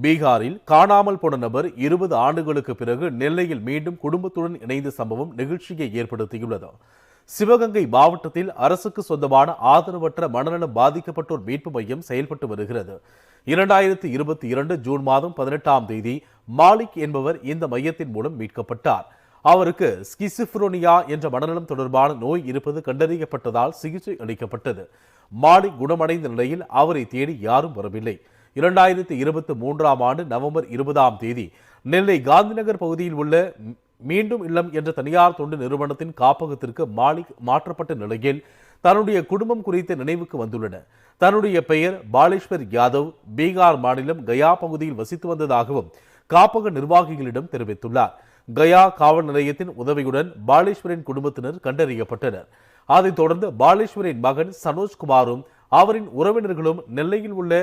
பீகாரில் காணாமல் போன நபர் 20 ஆண்டுகளுக்கு பிறகு நெல்லையில் மீண்டும் குடும்பத்துடன் இணைந்த சம்பவம் நெகிழ்ச்சியை ஏற்படுத்தியுள்ளது. சிவகங்கை மாவட்டத்தில் அரசுக்கு சொந்தமான ஆதரவற்ற மனநலம் பாதிக்கப்பட்டோர் மீட்பு மையம் செயல்பட்டு வருகிறது. 2022 ஜூன் மாதம் 18ஆம் தேதி மாலிக் என்பவர் இந்த மையத்தின் மூலம் மீட்கப்பட்டார். அவருக்கு ஸ்கிசிப்ரோனியா என்ற மனநலம் தொடர்பான நோய் இருப்பது கண்டறியப்பட்டதால் சிகிச்சை அளிக்கப்பட்டது. மாலிக் குணமடைந்த நிலையில் அவரை தேடி யாரும் வரவில்லை. 2023ஆம் ஆண்டு நவம்பர் 20ஆம் தேதி நெல்லை காந்திநகர் பகுதியில் உள்ள மீண்டும் இல்லம் என்ற தனியார் தொண்டு நிறுவனத்தின் காப்பகத்திற்கு மாலிக் மாற்றப்பட்ட நிலையில் தன்னுடைய குடும்பம் குறித்த நினைவுக்கு வந்துள்ளன. தன்னுடைய பெயர் பாலேஸ்வர் யாதவ், பீகார் மாநிலம் கயா பகுதியில் வசித்து வந்ததாகவும் காப்பக நிர்வாகிகளிடம் தெரிவித்துள்ளார். கயா காவல் நிலையத்தின் உதவியுடன் பாலேஸ்வரின் குடும்பத்தினர் கண்டறியப்பட்டனர். அதைத் தொடர்ந்து பாலேஸ்வரின் மகன் சனோஜ்குமாரும் அவரின் உறவினர்களும் நெல்லையில் உள்ள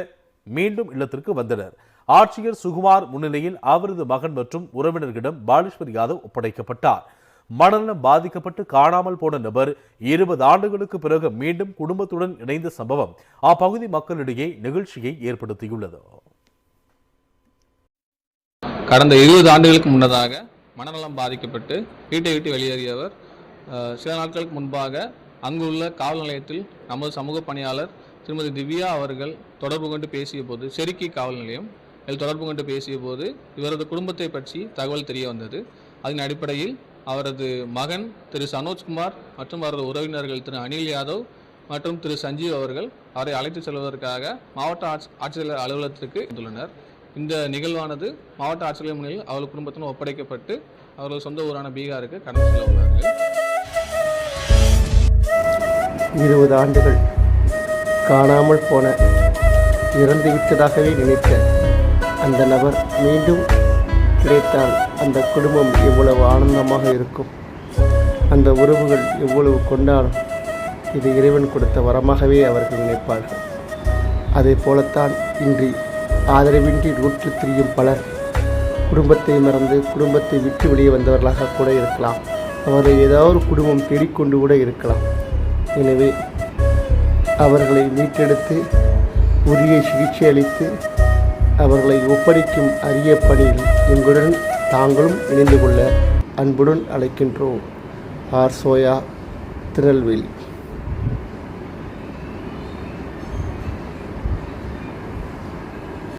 மீண்டும் இல்லத்திற்கு வந்தனர். ஆட்சியர் சுகுமார் முன்னிலையில் அவரது மகன் மற்றும் உறவினர்களிடம் பாலேஸ்வர் யாதவ் ஒப்படைக்கப்பட்டார். மனநலம் பாதிக்கப்பட்டு காணாமல் போன நபர் 20 ஆண்டுகளுக்கு பிறகு மீண்டும் குடும்பத்துடன் இணைந்த சம்பவம் அப்பகுதி மக்களிடையே நிகழ்ச்சியை ஏற்படுத்தியுள்ளது. கடந்த 20 ஆண்டுகளுக்கு முன்னதாக மனநலம் பாதிக்கப்பட்டு வீட்டை விட்டு வெளியேறியவர் சில நாட்களுக்கு முன்பாக அங்குள்ள காவல் நிலையத்தில் நமது சமூக பணியாளர் திருமதி திவ்யா அவர்கள் தொடர்பு கொண்டு பேசிய போது, செருக்கி காவல் நிலையம் தொடர்பு கொண்டு பேசிய போது இவரது குடும்பத்தை பற்றி தகவல் தெரிய வந்தது. அதன் அடிப்படையில் அவரது மகன் திரு சனோஜ்குமார் மற்றும் அவரது உறவினர்கள் திரு அனில் யாதவ் மற்றும் திரு சஞ்சீவ் அவர்கள் அவரை அழைத்து செல்வதற்காக மாவட்ட ஆட்சியர் அலுவலகத்திற்கு வந்துள்ளனர். இந்த நிகழ்வானது மாவட்ட ஆட்சியர் முன்னிலையில் அவர்கள் குடும்பத்தினர் ஒப்படைக்கப்பட்டு அவர்கள் சொந்த ஊரான பீகாருக்கு கடந்து செல்ல உள்ளார்கள். 20 ஆண்டுகள் காணாமல் போன, இறந்துவிட்டதாகவே நினைத்த அந்த நபர் மீண்டும் கிடைத்தால் அந்த குடும்பம் எவ்வளவு ஆனந்தமாக இருக்கும், அந்த உறவுகள் எவ்வளவு கொண்டாடும். இது இறைவன் கொடுத்த வரமாகவே அவர்கள் நினைப்பார்கள். அதே போலத்தான் இன்றி ஆதரவின்றி ரோற்று திரியும் பலர் குடும்பத்தை மறந்து குடும்பத்தை விட்டு வெளியே வந்தவர்களாக கூட இருக்கலாம். அவரை ஏதாவது குடும்பம் தேடிக்கொண்டு கூட இருக்கலாம். எனவே அவர்களை மீட்டெடுத்து உரிய சிகிச்சை அளித்து அவர்களை ஒப்படைக்கும் அரிய பணியில் எங்களுடன் தாங்களும் இணைந்து கொள்ள அன்புடன் அழைக்கின்றோம். ஆர் சோயா, திருநெல்வேலி.